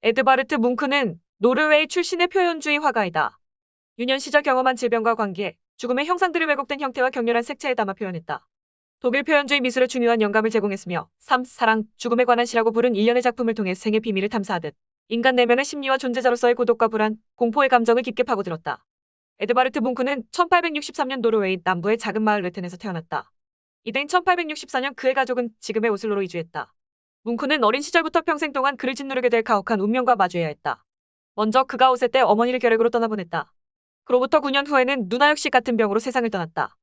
에드바르트 뭉크는 노르웨이 출신의 표현주의 화가이다. 유년 시절 경험한 질병과 관계, 죽음의 형상들을 왜곡된 형태와 격렬한 색채에 담아 표현했다. 독일 표현주의 미술에 중요한 영감을 제공했으며 삶, 사랑, 죽음에 관한 시라고 부른 일련의 작품을 통해 생의 비밀을 탐사하듯 인간 내면의 심리와 존재자로서의 고독과 불안, 공포의 감정을 깊게 파고들었다. 에드바르트 뭉크는 1863년 노르웨이 남부의 작은 마을 르텐에서 태어났다. 이듬 1864년 그의 가족은 지금의 오슬로로 이주했다. 뭉크는 어린 시절부터 평생 동안 그를 짓누르게 될 가혹한 운명과 마주해야 했다. 먼저 그가 5세 때 어머니를 결핵으로 떠나보냈다. 그로부터 9년 후에는 누나 역시 같은 병으로 세상을 떠났다.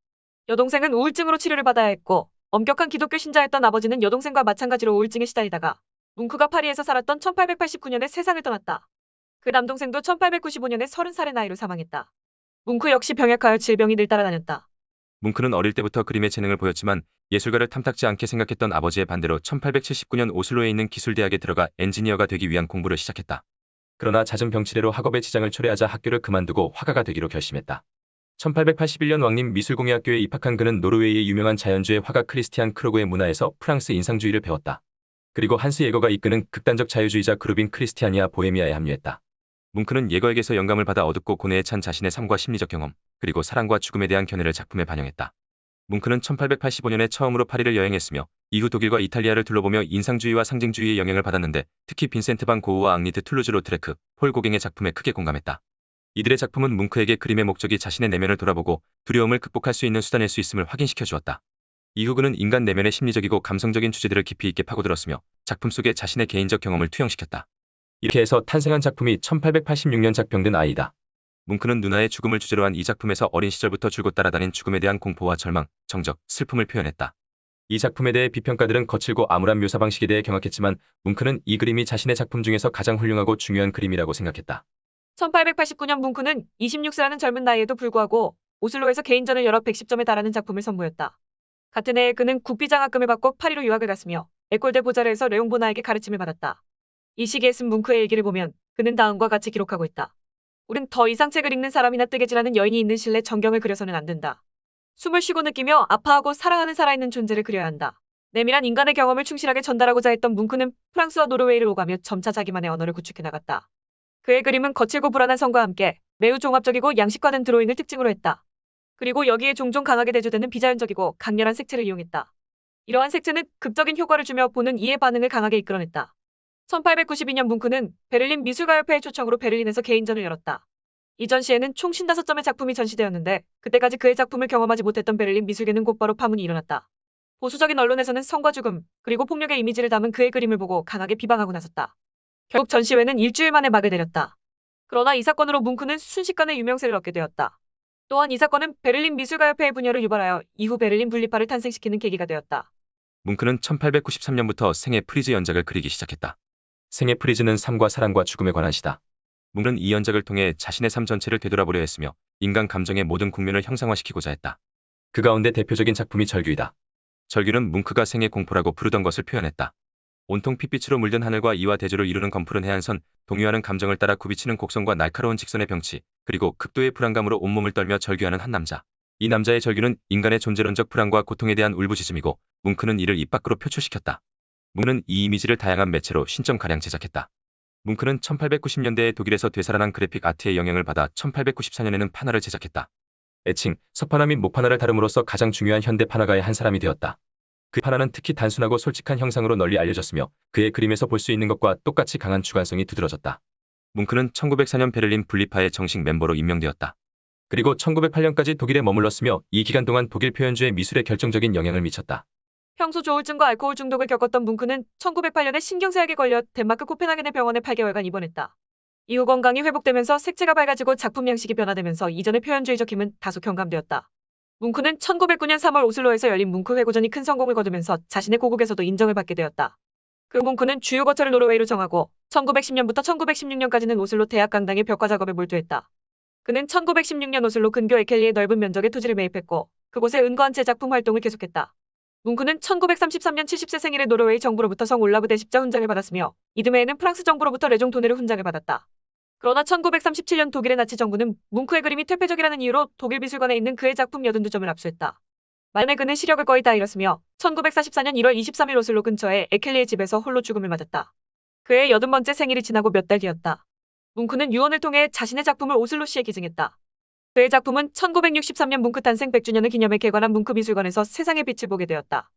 여동생은 우울증으로 치료를 받아야 했고 엄격한 기독교 신자였던 아버지는 여동생과 마찬가지로 우울증에 시달리다가 뭉크가 파리에서 살았던 1889년에 세상을 떠났다. 그 남동생도 1895년에 30살의 나이로 사망했다. 뭉크 역시 병약하여 질병이 늘 따라다녔다. 뭉크는 어릴 때부터 그림의 재능을 보였지만 예술가를 탐탁지 않게 생각했던 아버지의 반대로 1879년 오슬로에 있는 기술대학에 들어가 엔지니어가 되기 위한 공부를 시작했다. 그러나 잦은 병치레로 학업에 지장을 초래하자 학교를 그만두고 화가가 되기로 결심했다. 1881년 왕림 미술공예학교에 입학한 그는 노르웨이의 유명한 자연주의 화가 크리스티안 크로그의 문화에서 프랑스 인상주의를 배웠다. 그리고 한스 예거가 이끄는 극단적 자유주의자 그룹인 크리스티아니아 보헤미아에 합류했다. 뭉크는 예거에게서 영감을 받아 어둡고 고뇌에 찬 자신의 삶과 심리적 경험, 그리고 사랑과 죽음에 대한 견해를 작품에 반영했다. 뭉크는 1885년에 처음으로 파리를 여행했으며 이후 독일과 이탈리아를 둘러보며 인상주의와 상징주의의 영향을 받았는데 특히 빈센트 반 고흐와 앙리트 툴루즈 로트레크, 폴 고갱의 작품에 크게 공감했다. 이들의 작품은 뭉크에게 그림의 목적이 자신의 내면을 돌아보고 두려움을 극복할 수 있는 수단일 수 있음을 확인시켜 주었다. 이후 그는 인간 내면의 심리적이고 감성적인 주제들을 깊이 있게 파고들었으며 작품 속에 자신의 개인적 경험을 투영시켰다. 이렇게 해서 탄생한 작품이 1886년 작병든 아이다. 뭉크는 누나의 죽음을 주제로 한 이 작품에서 어린 시절부터 줄곧 따라다닌 죽음에 대한 공포와 절망, 정적, 슬픔을 표현했다. 이 작품에 대해 비평가들은 거칠고 암울한 묘사 방식에 대해 경악했지만 뭉크는 이 그림이 자신의 작품 중에서 가장 훌륭하고 중요한 그림이라고 생각했다. 1889년 뭉크는 26세라는 젊은 나이에도 불구하고 오슬로에서 개인전을 열어 110점에 달하는 작품을 선보였다. 같은 해에 그는 국비장학금을 받고 파리로 유학을 갔으며 에콜대 보자르에서 레옹 보나에게 가르침을 받았다. 이 시기에 쓴 뭉크의 일기를 보면 그는 다음과 같이 기록하고 있다. 우린 더 이상 책을 읽는 사람이나 뜨개질하는 여인이 있는 실내 전경을 그려서는 안 된다. 숨을 쉬고 느끼며 아파하고 사랑하는 살아있는 존재를 그려야 한다. 내밀한 인간의 경험을 충실하게 전달하고자 했던 뭉크는 프랑스와 노르웨이를 오가며 점차 자기만의 언어를 구축해 나갔다. 그의 그림은 거칠고 불안한 성과 함께 매우 종합적이고 양식화된 드로잉을 특징으로 했다. 그리고 여기에 종종 강하게 대조되는 비자연적이고 강렬한 색채를 이용했다. 이러한 색채는 극적인 효과를 주며 보는 이의 반응을 강하게 이끌어냈다. 1892년 뭉크는 베를린 미술가협회의 초청으로 베를린에서 개인전을 열었다. 이 전시회는 총 55점의 작품이 전시되었는데 그때까지 그의 작품을 경험하지 못했던 베를린 미술계는 곧바로 파문이 일어났다. 보수적인 언론에서는 성과 죽음, 그리고 폭력의 이미지를 담은 그의 그림을 보고 강하게 비방하고 나섰다. 결국 전시회는 일주일 만에 막을 내렸다. 그러나 이 사건으로 뭉크는 순식간에 유명세를 얻게 되었다. 또한 이 사건은 베를린 미술가협회의 분열을 유발하여 이후 베를린 분리파를 탄생시키는 계기가 되었다. 뭉크는 1893년부터 생애 프리즈 연작을 그리기 시작했다. 생애 프리즈는 삶과 사랑과 죽음에 관한 시다. 뭉크는 이 연작을 통해 자신의 삶 전체를 되돌아보려 했으며 인간 감정의 모든 국면을 형상화시키고자 했다. 그 가운데 대표적인 작품이 절규이다. 절규는 뭉크가 생애 공포라고 부르던 것을 표현했다. 온통 핏빛으로 물든 하늘과 이와 대조를 이루는 검푸른 해안선, 동요하는 감정을 따라 굽이치는 곡선과 날카로운 직선의 병치, 그리고 극도의 불안감으로 온몸을 떨며 절규하는 한 남자. 이 남자의 절규는 인간의 존재론적 불안과 고통에 대한 울부짖음이고 뭉크는 이를 입 밖으로 표출시켰다. 뭉크는 이 이미지를 다양한 매체로 신점가량 제작했다. 뭉크는 1890년대에 독일에서 되살아난 그래픽 아트의 영향을 받아 1894년에는 판화를 제작했다. 애칭, 서판화 및 목판화를 다룸으로써 가장 중요한 현대 판화가의 한 사람이 되었다. 그 판화는 특히 단순하고 솔직한 형상으로 널리 알려졌으며 그의 그림에서 볼 수 있는 것과 똑같이 강한 주관성이 두드러졌다. 뭉크는 1904년 베를린 분리파의 정식 멤버로 임명되었다. 그리고 1908년까지 독일에 머물렀으며 이 기간 동안 독일 표현주의 미술에 결정적인 영향을 미쳤다. 평소 조울증과 알코올 중독을 겪었던 뭉크는 1908년에 신경쇠약에 걸려 덴마크 코펜하겐의 병원에 8개월간 입원했다. 이후 건강이 회복되면서 색채가 밝아지고 작품 양식이 변화되면서 이전의 표현주의적 힘은 다소 경감되었다. 뭉크는 1909년 3월 오슬로에서 열린 뭉크 회고전이 큰 성공을 거두면서 자신의 고국에서도 인정을 받게 되었다. 그 뭉크는 주요 거처를 노르웨이로 정하고 1910년부터 1916년까지는 오슬로 대학 강당의 벽화 작업에 몰두했다. 그는 1916년 오슬로 근교 에켈리의 넓은 면적의 토지를 매입했고 그곳에 은거한 제작품 활동을 계속했다. 뭉크는 1933년 70세 생일에 노르웨이 정부로부터 성 올라브 대십자 훈장을 받았으며 이듬해에는 프랑스 정부로부터 레종 도네르 훈장을 받았다. 그러나 1937년 독일의 나치 정부는 뭉크의 그림이 퇴폐적이라는 이유로 독일 미술관에 있는 그의 작품 82점을 압수했다. 말년에 그는 시력을 거의 다 잃었으며 1944년 1월 23일 오슬로 근처의 에켈리의 집에서 홀로 죽음을 맞았다. 그의 80번째 생일이 지나고 몇 달 뒤였다. 뭉크는 유언을 통해 자신의 작품을 오슬로시에 기증했다. 그의 작품은 1963년 뭉크 탄생 100주년을 기념해 개관한 뭉크 미술관에서 세상의 빛을 보게 되었다.